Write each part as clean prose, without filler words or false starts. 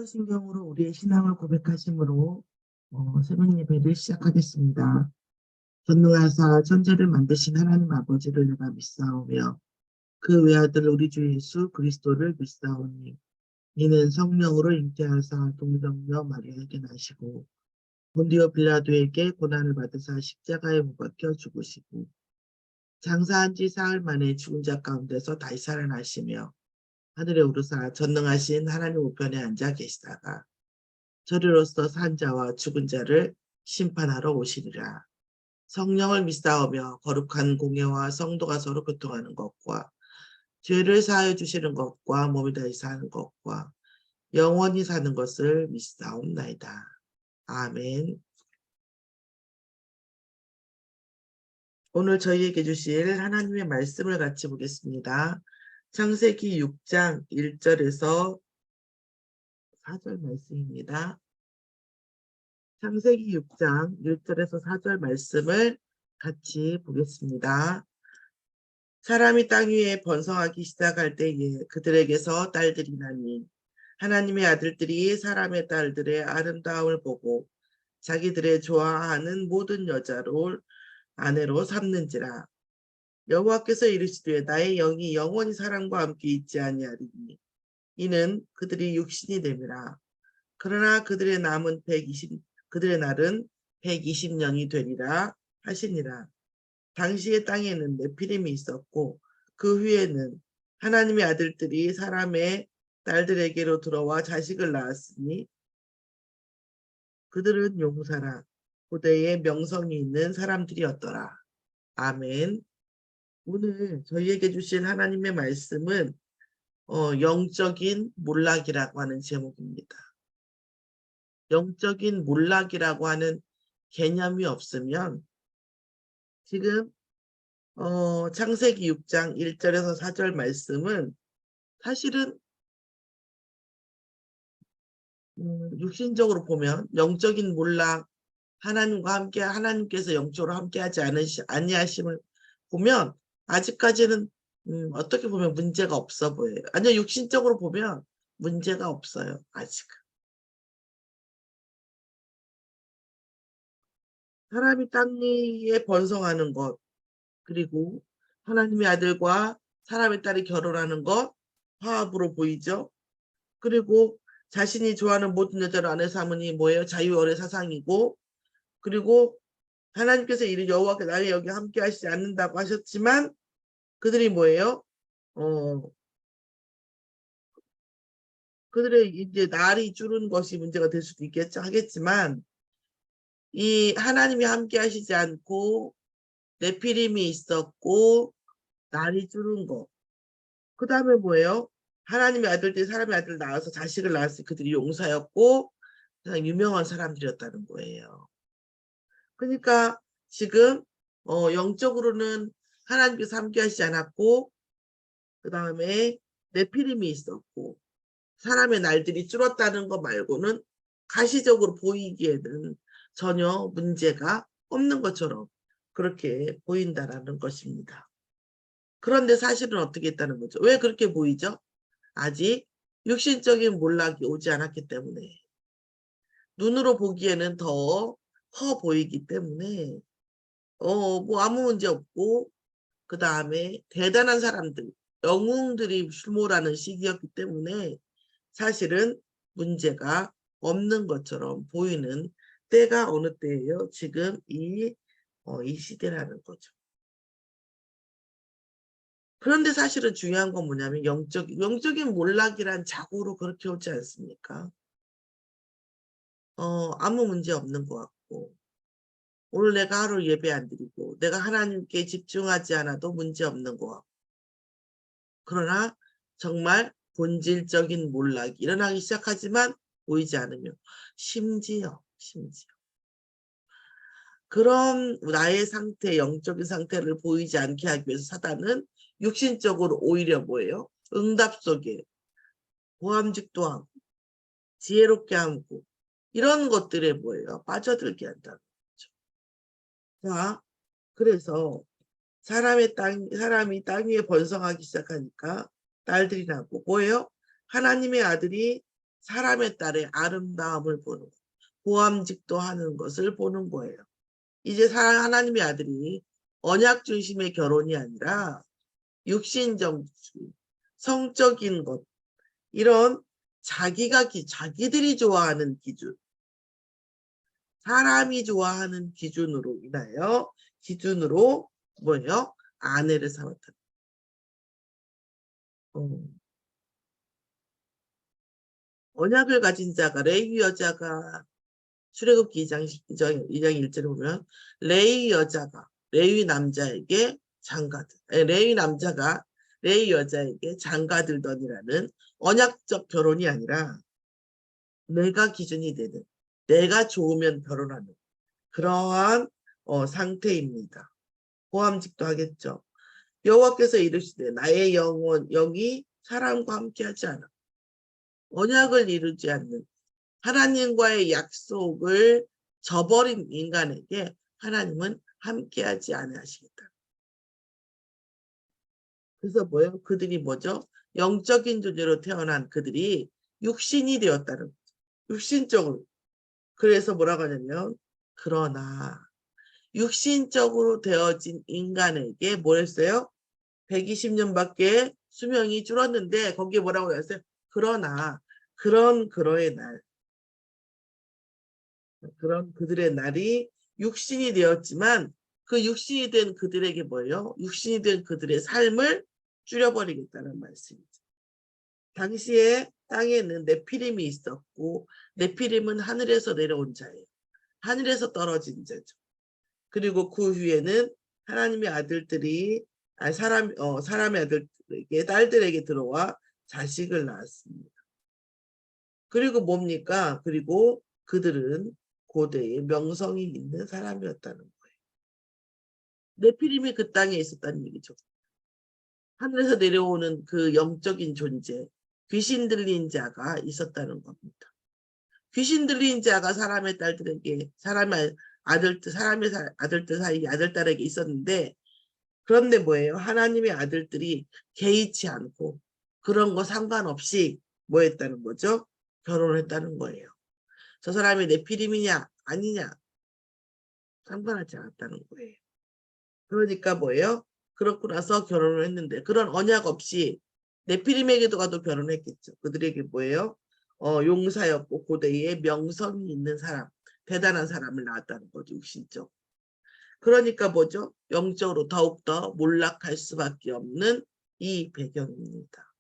신경으로 우리의 신앙을 고백하심으로 새벽 예배를 시작하겠습니다. 전능하사 천지를 만드신 하나님 아버지를 내가 믿사오며 그 외아들 우리 주 예수 그리스도를 믿사오니 이는 성령으로 잉태하사 동정녀 마리아에게 나시고 본디오 빌라도에게 고난을 받으사 십자가에 못 박혀 죽으시고 장사한 지 사흘 만에 죽은 자 가운데서 다시 살아나시며 하늘에 오르사 전능하신 하나님 우편에 앉아 계시다가 저리로서 산 자와 죽은 자를 심판하러 오시리라. 성령을 믿사오며 거룩한 공예와 성도가 서로 교통하는 것과 죄를 사하여 주시는 것과 몸이 다시 사는 것과 영원히 사는 것을 믿사옵나이다. 아멘. 오늘 저희에게 주실 하나님의 말씀을 같이 보겠습니다. 창세기 6장 1절에서 4절 말씀입니다. 창세기 6장 1절에서 4절 말씀을 같이 보겠습니다. 사람이 땅 위에 번성하기 시작할 때에 그들에게서 딸들이 나니 하나님의 아들들이 사람의 딸들의 아름다움을 보고 자기들의 좋아하는 모든 여자를 아내로 삼는지라. 여호와께서 이르시되 나의 영이 영원히 사람과 함께 있지 아니하리니 이는 그들이 육신이 됨이라. 그러나 그들의 날은 120년이 되리라 하시니라. 당시의 땅에는 네피림이 있었고 그 후에는 하나님의 아들들이 사람의 딸들에게로 들어와 자식을 낳았으니 그들은 용사라 고대에 명성이 있는 사람들이었더라. 아멘. 오늘 저희에게 주신 하나님의 말씀은 영적인 몰락이라고 하는 제목입니다. 영적인 몰락이라고 하는 개념이 없으면 지금 창세기 6장 1절에서 4절 말씀은 사실은 육신적으로 보면 영적인 몰락, 하나님과 함께 하나님께서 영적으로 함께하지 아니하심을 보면 아직까지는 어떻게 보면 문제가 없어 보여요. 아니요, 육신적으로 보면 문제가 없어요. 아직은. 사람이 땅 위에 번성하는 것, 그리고 하나님의 아들과 사람의 딸이 결혼하는 것, 화합으로 보이죠. 그리고 자신이 좋아하는 모든 여자를 아내 삼으니 뭐예요? 자유월의 사상이고, 그리고 하나님께서 이를 여호와께 나의 여기 함께 하시지 않는다고 하셨지만 그들이 뭐예요? 그들의 이제 날이 줄은 것이 문제가 될 수도 하겠지만 이 하나님이 함께 하시지 않고 네피림이 있었고 날이 줄은 거. 그 다음에 뭐예요? 하나님의 아들들이 사람의 아들 낳아서 자식을 낳았을 그들이 용사였고 유명한 사람들이었다는 거예요. 그러니까 지금 영적으로는 하나님께서 함께 하시지 않았고 그 다음에 네피림이 있었고 사람의 날들이 줄었다는 거 말고는 가시적으로 보이기에는 전혀 문제가 없는 것처럼 그렇게 보인다라는 것입니다. 그런데 사실은 어떻게 했다는 거죠? 왜 그렇게 보이죠? 아직 육신적인 몰락이 오지 않았기 때문에 눈으로 보기에는 더 커 보이기 때문에 뭐 아무 문제 없고 그 다음에 대단한 사람들, 영웅들이 출몰하는 시기였기 때문에 사실은 문제가 없는 것처럼 보이는 때가 어느 때예요? 지금 이 시대라는 거죠. 그런데 사실은 중요한 건 뭐냐면 영적인 몰락이란 자고로 그렇게 오지 않습니까? 아무 문제 없는 것 같고 오늘 내가 하루 예배 안 드리고 내가 하나님께 집중하지 않아도 문제 없는 것 같고 그러나 정말 본질적인 몰락이 일어나기 시작하지만 보이지 않으며 심지어 그런 나의 상태, 영적인 상태를 보이지 않게 하기 위해서 사단은 육신적으로 오히려 뭐예요? 응답 속에 보암직도 하고 지혜롭게 하고 이런 것들에 뭐예요? 빠져들게 한다는 거죠. 자, 그래서 사람이 땅 위에 번성하기 시작하니까 딸들이 나고 뭐예요? 하나님의 아들이 사람의 딸의 아름다움을 보는 거. 고함직도 하는 것을 보는 거예요. 이제 하나님의 아들이 언약 중심의 결혼이 아니라 육신정주의, 성적인 것, 이런 자기들이 좋아하는 기준, 사람이 좋아하는 기준으로 인하여 뭐예요? 아내를 삼았다. 언약을 가진 자가 레위 여자가 출애굽기 2장 1절에 보면 레위 여자가 레위 남자에게 장가들, 레위 남자가 레위 여자에게 장가들더니라는 언약적 결혼이 아니라 내가 기준이 되는, 내가 좋으면 결혼하는 그러한 상태입니다. 고함직도 하겠죠. 여호와께서 이르시되 나의 영이 사람과 함께하지 않아. 언약을 이루지 않는, 하나님과의 약속을 저버린 인간에게 하나님은 함께하지 아니하시겠다. 그래서 뭐예요? 그들이 뭐죠? 영적인 존재로 태어난 그들이 육신이 되었다는 거죠. 육신적으로. 그래서 뭐라고 하냐면 그러나 육신적으로 되어진 인간에게 뭐 했어요? 120년밖에 수명이 줄었는데 거기에 뭐라고 했어요? 그러나 그러의 날, 그런 그들의 날이 육신이 되었지만 그 육신이 된 그들에게 뭐예요? 육신이 된 그들의 삶을 줄여버리겠다는 말씀이죠. 당시에 땅에는 네피림이 있었고 네피림은 하늘에서 내려온 자예요. 하늘에서 떨어진 자죠. 그리고 그 위에는 하나님의 아들들이 사람의 아들들에게 딸들에게 들어와 자식을 낳았습니다. 그리고 뭡니까? 그리고 그들은 고대에 명성이 있는 사람이었다는 거예요. 네피림이 그 땅에 있었다는 얘기죠. 하늘에서 내려오는 그 영적인 존재, 귀신 들린 자가 있었다는 겁니다. 귀신 들린 자가 사람의 딸들에게, 사람의 아들들 사이에 아들딸에게 있었는데, 그런데 뭐예요? 하나님의 아들들이 개의치 않고 그런 거 상관없이 뭐 했다는 거죠? 결혼을 했다는 거예요. 저 사람이 네피림이냐 아니냐 상관하지 않았다는 거예요. 그러니까 뭐예요? 그렇고 나서 결혼을 했는데 그런 언약 없이 네피림에게도 가도 결혼했겠죠. 그들에게 뭐예요? 용사였고 고대에 명성이 있는 사람, 대단한 사람을 낳았다는 거죠. 육신적. 그러니까 뭐죠? 영적으로 더욱더 몰락할 수밖에 없는 이 배경입니다.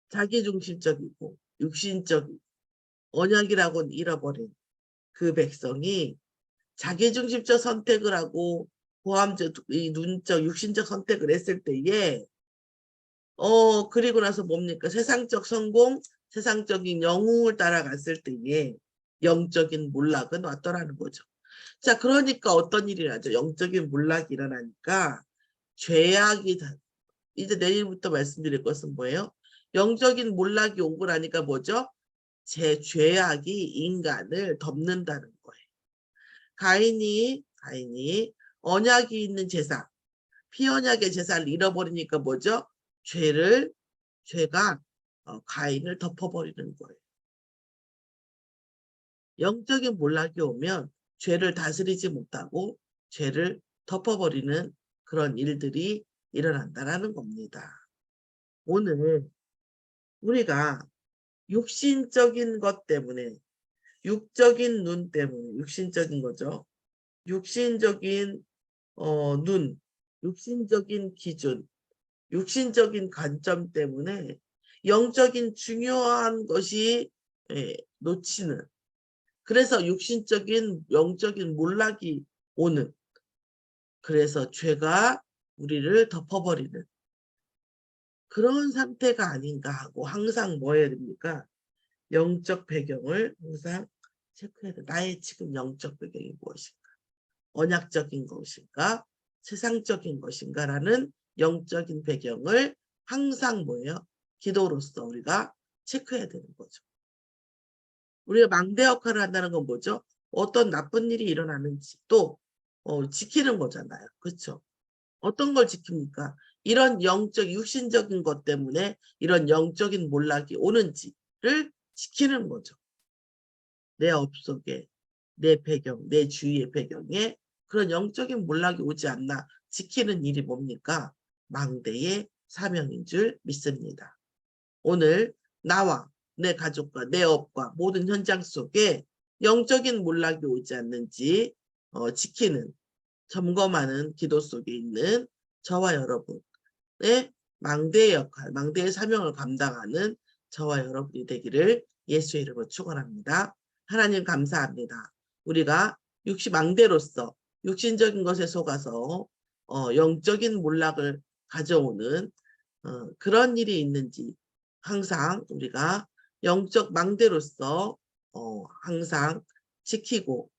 자기중심적이고 육신적이고 언약이라고는 잃어버린 그 백성이 자기중심적 선택을 하고 고함적, 이 눈적, 육신적 선택을 했을 때에 그리고 나서 뭡니까? 세상적 성공, 세상적인 영웅을 따라갔을 때에 영적인 몰락은 왔더라는 거죠. 자, 그러니까 어떤 일이 나죠? 영적인 몰락이 일어나니까 죄악이 이제 내일부터 말씀드릴 것은 뭐예요? 영적인 몰락이 오고 나니까 뭐죠? 죄악이 인간을 덮는다는 거예요. 가인이 언약이 있는 제사, 피언약의 제사를 잃어버리니까 뭐죠? 죄가 가인을 덮어버리는 거예요. 영적인 몰락이 오면 죄를 다스리지 못하고 죄를 덮어버리는 그런 일들이 일어난다는 겁니다. 오늘 우리가 육신적인 것 때문에, 육적인 눈 때문에, 육신적인 거죠. 육신적인 눈, 육신적인 기준, 육신적인 관점 때문에 영적인 중요한 것이 놓치는, 그래서 육신적인 영적인 몰락이 오는, 그래서 죄가 우리를 덮어버리는 그런 상태가 아닌가 하고 항상 뭐 해야 됩니까? 영적 배경을 항상 체크해야 돼. 나의 지금 영적 배경이 무엇인가? 언약적인 것인가? 세상적인 것인가라는 영적인 배경을 항상 뭐예요? 기도로서 우리가 체크해야 되는 거죠. 우리가 망대 역할을 한다는 건 뭐죠? 어떤 나쁜 일이 일어나는지 또 지키는 거잖아요. 그렇죠? 어떤 걸 지킵니까? 이런 영적 육신적인 것 때문에 이런 영적인 몰락이 오는지를 지키는 거죠. 내 업속에, 내 배경, 내 주위의 배경에 그런 영적인 몰락이 오지 않나 지키는 일이 뭡니까? 망대의 사명인 줄 믿습니다. 오늘 나와 내 가족과 내 업과 모든 현장 속에 영적인 몰락이 오지 않는지 지키는, 점검하는 기도 속에 있는 저와 여러분의 망대의 역할, 망대의 사명을 감당하는 저와 여러분이 되기를 예수의 이름으로 축원합니다. 하나님 감사합니다. 우리가 망대로서 육신적인 것에 속아서 영적인 몰락을 가져오는 그런 일이 있는지 항상 우리가 영적 망대로서 항상 지키고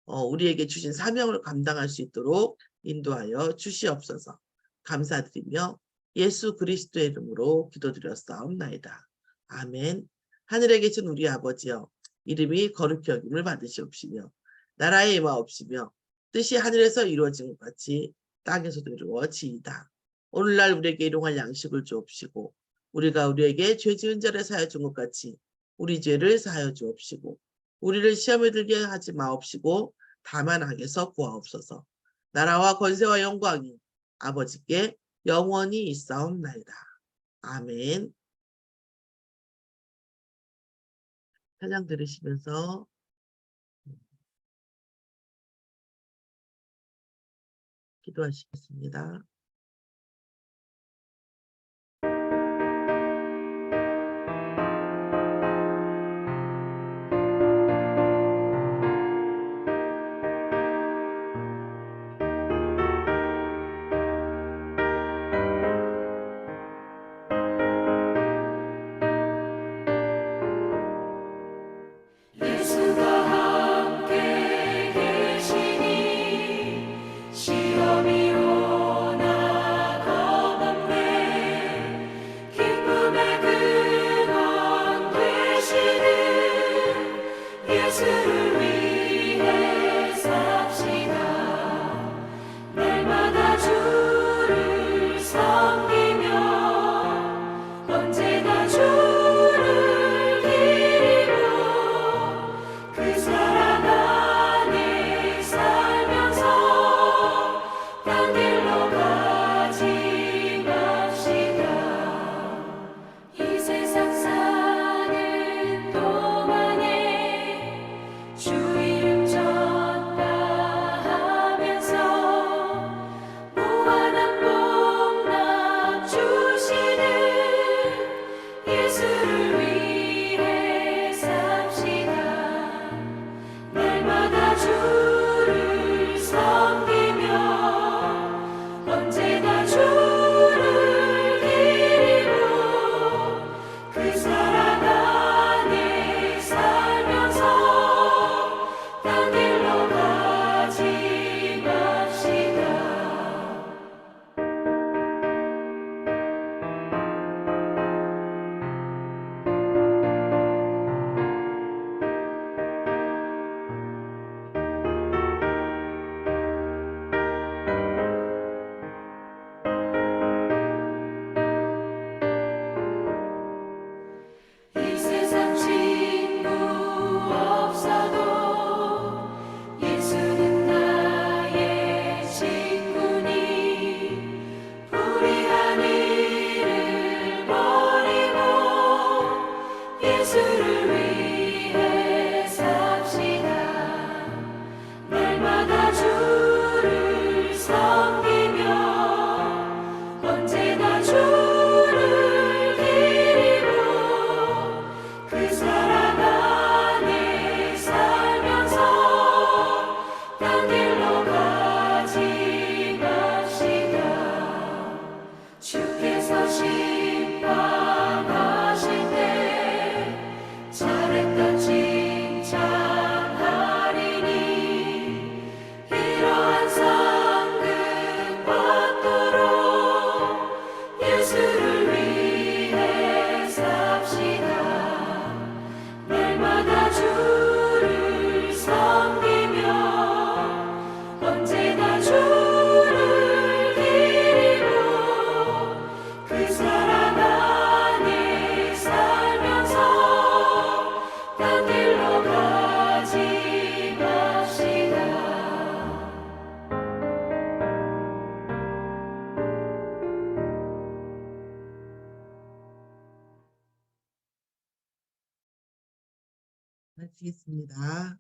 우리에게 주신 사명을 감당할 수 있도록 인도하여 주시옵소서. 감사드리며 예수 그리스도의 이름으로 기도드렸사옵나이다. 아멘. 하늘에 계신 우리 아버지여, 이름이 거룩히 여김을 받으시옵시며 나라의 임하옵시며 뜻이 하늘에서 이루어진 것 같이 땅에서도 이루어지이다. 오늘날 우리에게 일용할 양식을 주옵시고 우리가 우리에게 죄 지은 자를 사하여 준 것 같이 우리 죄를 사하여 주옵시고 우리를 시험에 들게 하지 마옵시고 다만 악에서 구하옵소서. 나라와 권세와 영광이 아버지께 영원히 있사옵나이다. 아멘. 찬양 들으시면서 기도하시겠습니다. 예수가 함께 계시니 시험이 오나 마치겠습니다.